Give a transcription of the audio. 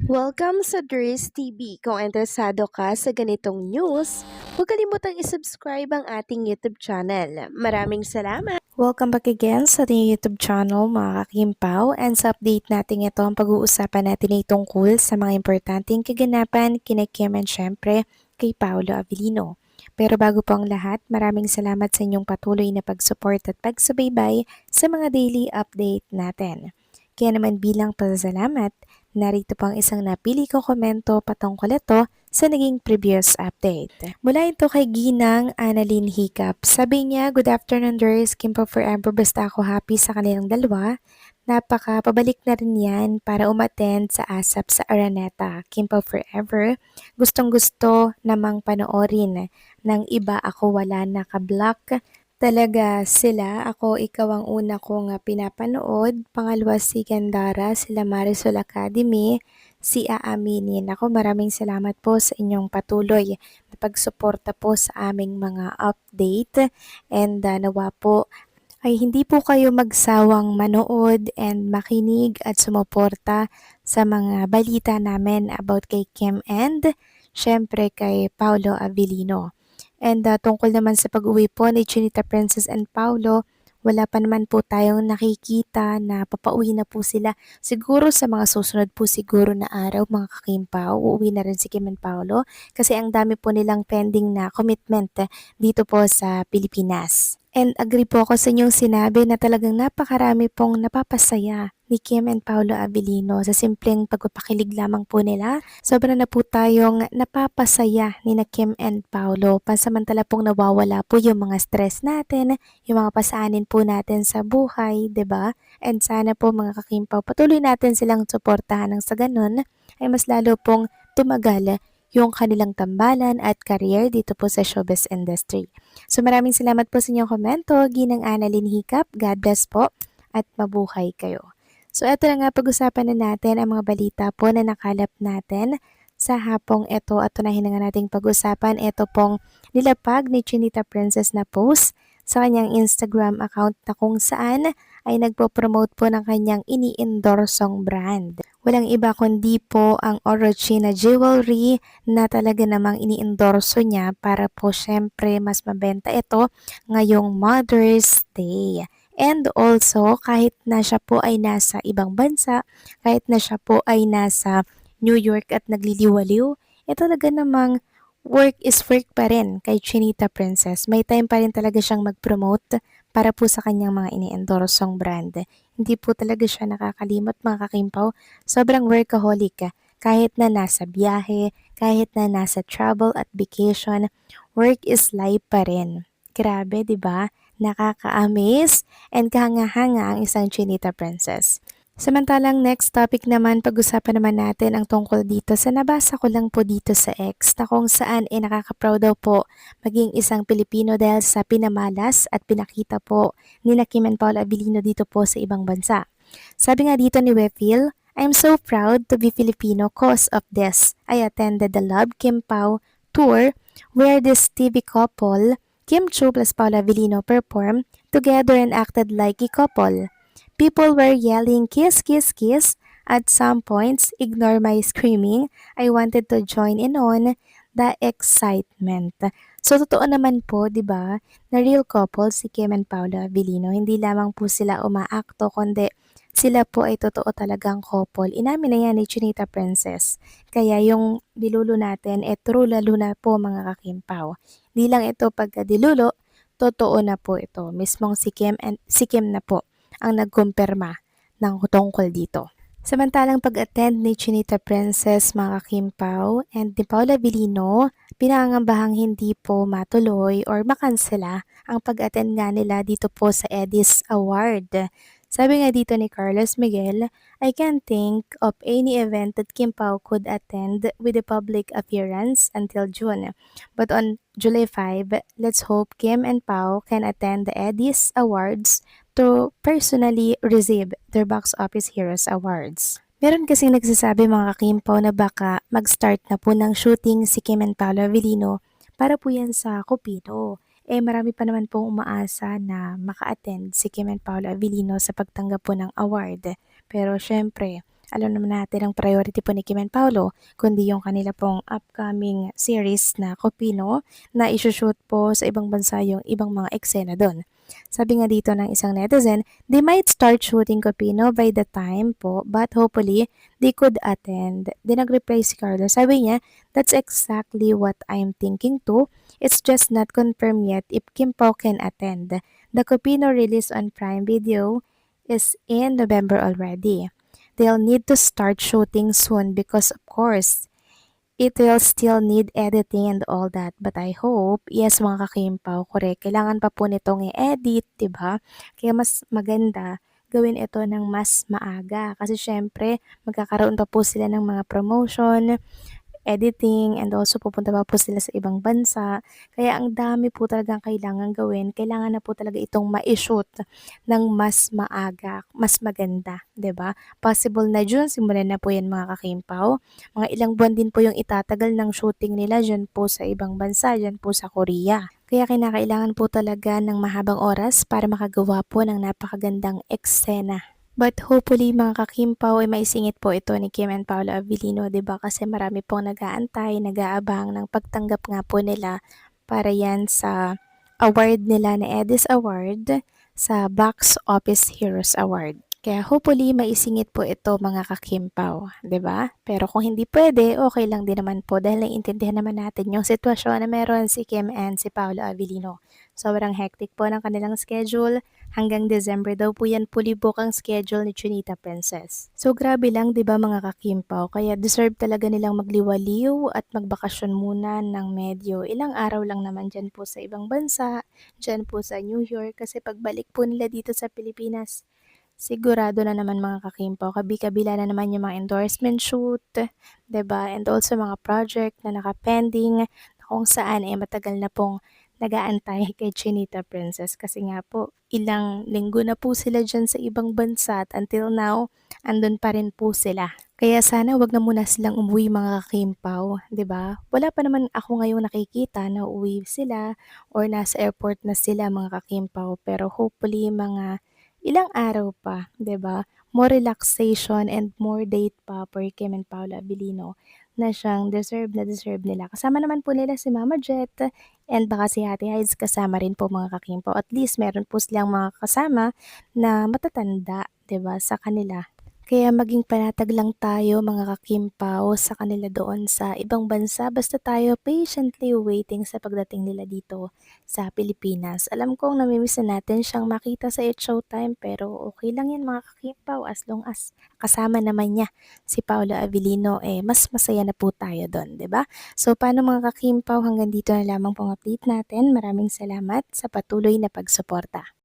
Welcome sa Dries TV. Kung interesado ka sa ganitong news, huwag kalimutang isubscribe ang ating YouTube channel. Maraming salamat! Welcome back again sa ating YouTube channel mga kakimpaw, and sa update natin ito ang pag-uusapan natin ay tungkol sa mga importanteng kaganapan kina Kim and syempre kay Paolo Avellino. Pero bago po ang lahat, maraming salamat sa inyong patuloy na pag-support at pagsubaybay sa mga daily update natin. Kaya naman bilang pasasalamat, narito pang isang napili ko komento patungkol ito sa naging previous update. Mula ito kay Ginang Annalyn Hiccup. Sabi niya, "Good afternoon, Doris. Kim po forever. Basta ako happy sa kanilang dalawa. Pabalik na rin yan para umattend sa ASAP sa Araneta. Kim po forever. Gustong gusto namang panoorin. Nang iba ako wala naka-block. Talaga sila, ako ikaw ang una kong pinapanood, pangalawa si Gandara, sila Marisol Academy, si Aaminin. Ako maraming salamat po sa inyong patuloy na pagsuporta po sa aming mga update, and nawa po ay hindi po kayo magsawang manood and makinig at sumuporta sa mga balita namin about kay Kim and syempre kay Paolo Avellino. And tungkol naman sa pag-uwi po ni Chinita Princess and Paulo, wala pa naman po tayong nakikita na papauwi na po sila. Siguro sa mga susunod po siguro na araw mga kakimpaw, uuwi na rin si Kim and Paulo kasi ang dami po nilang pending na commitment dito po sa Pilipinas. And agree po ako sa inyong sinabi na talagang napakarami pong napapasaya ni Kim and Paolo Avellino sa simpleng pagpapakilig lamang po nila. Sobra na po tayong napapasaya ni na Kim and Paolo. Pansamantala pong nawawala po yung mga stress natin, yung mga pasaanin po natin sa buhay, 'di ba? And sana po mga kakimpaw, patuloy natin silang suportahan ng sa ganun ay mas lalo pong tumagal yung kanilang tambalan at career dito po sa showbiz industry. So maraming salamat po sa inyong komento, Ginang Annalyn Hiccup. God bless po at mabuhay kayo. So eto na nga, pag-usapan na natin ang mga balita po na nakalap natin sa hapong ito at tunahin na nga nating pag-usapan ito pong nilapag ni Chinita Princess na post sa kanyang Instagram account na kung saan ay nagpo-promote po ng kanyang ini-endorsong brand. Walang iba kundi po ang Orochina Jewelry na talaga namang ini-endorso niya para po syempre mas mabenta ito ngayong Mother's Day. And also, kahit na siya po ay nasa ibang bansa, kahit na siya po ay nasa New York at nagliliwaliw, talaga namang work is work pa rin kay Chinita Princess. May time pa rin talaga siyang mag-promote para po sa kanyang mga ini-endorsong brand. Hindi po talaga siya nakakalimot mga kakimpaw. Sobrang workaholic. Kahit na nasa biyahe, kahit na nasa travel at vacation, work is life pa rin. Grabe, di ba? Nakaka-amaze and kahanga-hanga ang isang Chinita Princess. Samantalang next topic naman, pag-usapan naman natin ang tungkol dito sa nabasa ko lang po dito sa X na kung saan nakaka-proud daw po maging isang Pilipino dahil sa pinamalas at pinakita po ni Kim and Paolo Avellino dito po sa ibang bansa. Sabi nga dito ni Wefil, "I'm so proud to be Filipino cause of this. I attended the Love Kim Pao tour where this TV couple, Kim Chu plus Paolo Avellino, performed together and acted like a couple. People were yelling, 'Kiss, kiss, kiss.' At some points, ignore my screaming. I wanted to join in on the excitement." So, totoo naman po, di ba, na real couple si Kim and Paolo Avellino. Hindi lamang po sila umaakto, kundi sila po ay totoo talagang couple. Inamin na yan ni Chinita Princess. Kaya yung dilulo natin, true lalo na po mga kakimpaw. Di lang ito pagka dilulo, totoo na po ito. Mismong si Kim na po ang nagkumpirma ng tungkol dito. Samantalang pag-attend ni Chinita Princess mga kakimpaw and ni Paula Avellino, pinangangambahang hindi po matuloy or makansela ang pag-attend nga nila dito po sa Edis Award. Sabi nga dito ni Carlos Miguel, "I can't think of any event that Kim Pao could attend with a public appearance until June. But on July 5, let's hope Kim and Pao can attend the Edis Awards to personally receive their Box Office Heroes Awards." Meron kasing nagsasabi mga kakimpaw na baka mag-start na po ng shooting si Kim and Paolo Avellino para po yan sa Cupido. Marami pa naman pong umaasa na maka-attend si Kim and Paolo Avellino sa pagtanggap po ng award. Pero syempre, alam naman natin ang priority po ni Kim and Paolo, kundi yung kanila pong upcoming series na Copino na isushoot po sa ibang bansa yung ibang mga eksena doon. Sabi nga dito ng isang netizen, they might start shooting Copino by the time po, but hopefully, they could attend. Then nag-reply si Carlo. Sabi niya, that's exactly what I'm thinking too. It's just not confirmed yet if Kim Pao can attend. The Copino release on Prime Video is in November already. They'll need to start shooting soon because of course, it will still need editing and all that. But I hope, yes mga kakimpaw, correct, kailangan pa po nitong i-edit, 'di ba? Kaya mas maganda gawin ito ng mas maaga. Kasi syempre, magkakaroon pa po sila ng mga promotion, editing, and also pupunta pa po sila sa ibang bansa. Kaya ang dami po talagang kailangan gawin. Kailangan na po talaga itong ma-shoot ng mas maaga, mas maganda, 'di ba? Possible na June, simulan na po 'yan mga kakimpaw. Mga ilang buwan din po yung itatagal ng shooting nila diyan po sa ibang bansa, diyan po sa Korea. Kaya kinakailangan po talaga ng mahabang oras para makagawa po ng napakagandang eksena. But hopefully mga kakimpaw ay maisingit po ito ni Kim and Paolo Avellino, 'di ba? Kasi marami pong nag-aantay, nag-aabang ng pagtanggap nga po nila para yan sa award nila na Edis Award sa Box Office Heroes Award. Kaya hopefully maisingit po ito mga kakimpaw, 'di ba? Pero kung hindi pwede, okay lang din naman po dahil naiintindihan naman natin yung sitwasyon na meron si Kim and si Paolo Avellino. Sobrang hectic po ng kanilang schedule. Hanggang December daw po yan fully book ang schedule ni Chinita Princess. So grabe lang 'di ba mga kakimpaw, kaya deserve talaga nilang magliwaliw at magbakasyon muna ng medyo ilang araw lang naman dyan po sa ibang bansa, dyan po sa New York kasi pagbalik po nila dito sa Pilipinas, sigurado na naman mga kakimpaw, kabi-kabila na naman yung mga endorsement shoot, 'di ba? And also mga project na nakapending na kung saan ay matagal na pong nag-aantay kay Chinita Princess kasi nga po ilang linggo na po sila dyan sa ibang bansa at until now, andun pa rin po sila. Kaya sana wag na muna silang umuwi mga kakimpaw, 'di ba? Wala pa naman ako ngayong nakikita na uuwi sila or nasa airport na sila mga kakimpaw pero hopefully mga ilang araw pa, 'di ba? More relaxation and more date pa for Kim and Paula Abilino na siyang deserve na deserve nila. Kasama naman po nila si Mama Jet and baka si Ate Hides kasama rin po mga kakimpaw. At least meron po silang mga kasama na matatanda, 'di ba, sa kanila. Kaya maging panatag lang tayo mga kakimpaw sa kanila doon sa ibang bansa basta tayo patiently waiting sa pagdating nila dito sa Pilipinas. Alam kong namimiss na natin siyang makita sa It's Showtime pero okay lang yan mga kakimpaw as long as kasama naman niya si Paolo Avellino mas masaya na po tayo doon, 'di ba? So paano mga kakimpaw, hanggang dito na lamang pong update natin. Maraming salamat sa patuloy na pagsuporta.